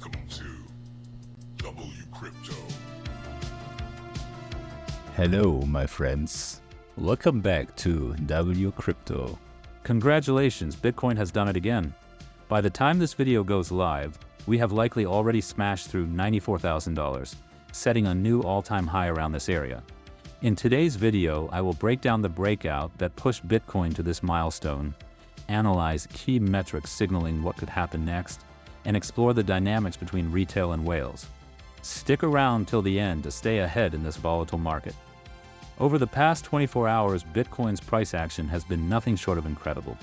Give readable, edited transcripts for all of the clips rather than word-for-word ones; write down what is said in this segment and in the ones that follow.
Welcome to WCrypto. Hello, my friends. Welcome back to WCrypto. Congratulations, Bitcoin has done it again. By the time this video goes live, we have likely already smashed through $94,000, setting a new all-time high around this area. In today's video, I will break down the breakout that pushed Bitcoin to this milestone, analyze key metrics signaling what could happen next, and explore the dynamics between retail and whales. Stick around till the end to stay ahead in this volatile market. Over the past 24 hours, Bitcoin's price action has been nothing short of incredible.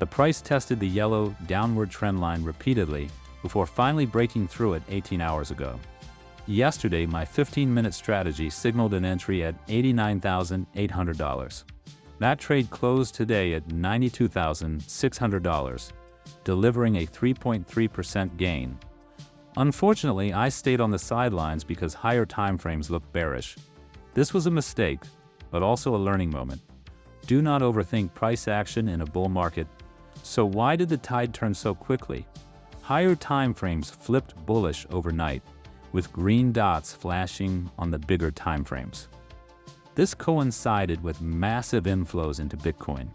The price tested the yellow downward trend line repeatedly before finally breaking through it 18 hours ago. Yesterday, my 15-minute strategy signaled an entry at $89,800. That trade closed today at $92,600, delivering a 3.3% gain. Unfortunately, I stayed on the sidelines because higher timeframes looked bearish. This was a mistake, but also a learning moment. Do not overthink price action in a bull market. So why did the tide turn so quickly? Higher timeframes flipped bullish overnight, with green dots flashing on the bigger timeframes. This coincided with massive inflows into Bitcoin.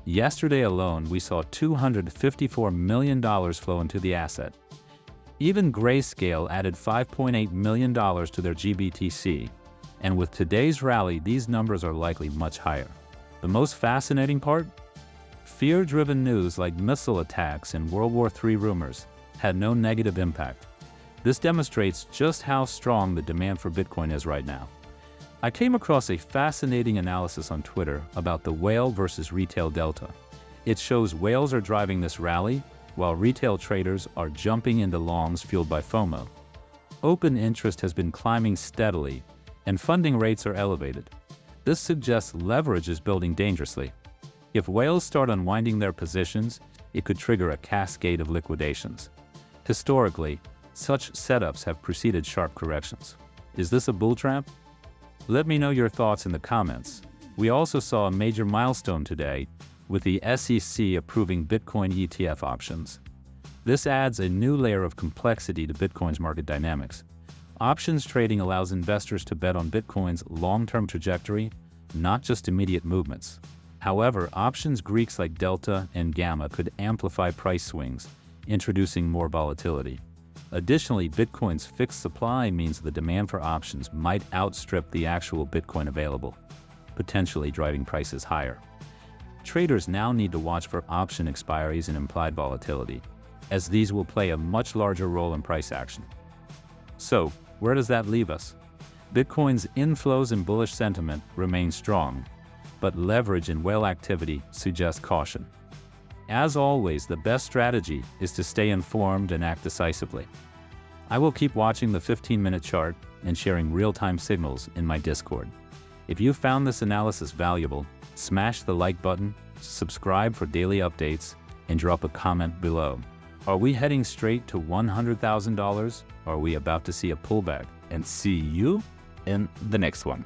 Yesterday alone, we saw $254 million flow into the asset. Even Grayscale added $5.8 million to their GBTC, and with today's rally, these numbers are likely much higher. The most fascinating part? Fear-driven news like missile attacks and World War III rumors had no negative impact. This demonstrates just how strong the demand for Bitcoin is right now. I came across a fascinating analysis on Twitter about the whale versus retail delta. It shows whales are driving this rally, while retail traders are jumping into longs fueled by FOMO. Open interest has been climbing steadily, and funding rates are elevated. This suggests leverage is building dangerously. If whales start unwinding their positions, it could trigger a cascade of liquidations. Historically, such setups have preceded sharp corrections. Is this a bull trap? Let me know your thoughts in the comments. We also saw a major milestone today with the SEC approving Bitcoin ETF options. This adds a new layer of complexity to Bitcoin's market dynamics. Options trading allows investors to bet on Bitcoin's long-term trajectory, not just immediate movements. However, options Greeks like Delta and Gamma could amplify price swings, introducing more volatility. Additionally, Bitcoin's fixed supply means the demand for options might outstrip the actual Bitcoin available, potentially driving prices higher. Traders now need to watch for option expiries and implied volatility, as these will play a much larger role in price action. So, where does that leave us? Bitcoin's inflows and bullish sentiment remain strong, but leverage and whale activity suggest caution. As always, the best strategy is to stay informed and act decisively. I will keep watching the 15-minute chart and sharing real-time signals in my Discord. If you found this analysis valuable, smash the like button, subscribe for daily updates, and drop a comment below. Are we heading straight to $100,000? Or are we about to see a pullback? And see you in the next one.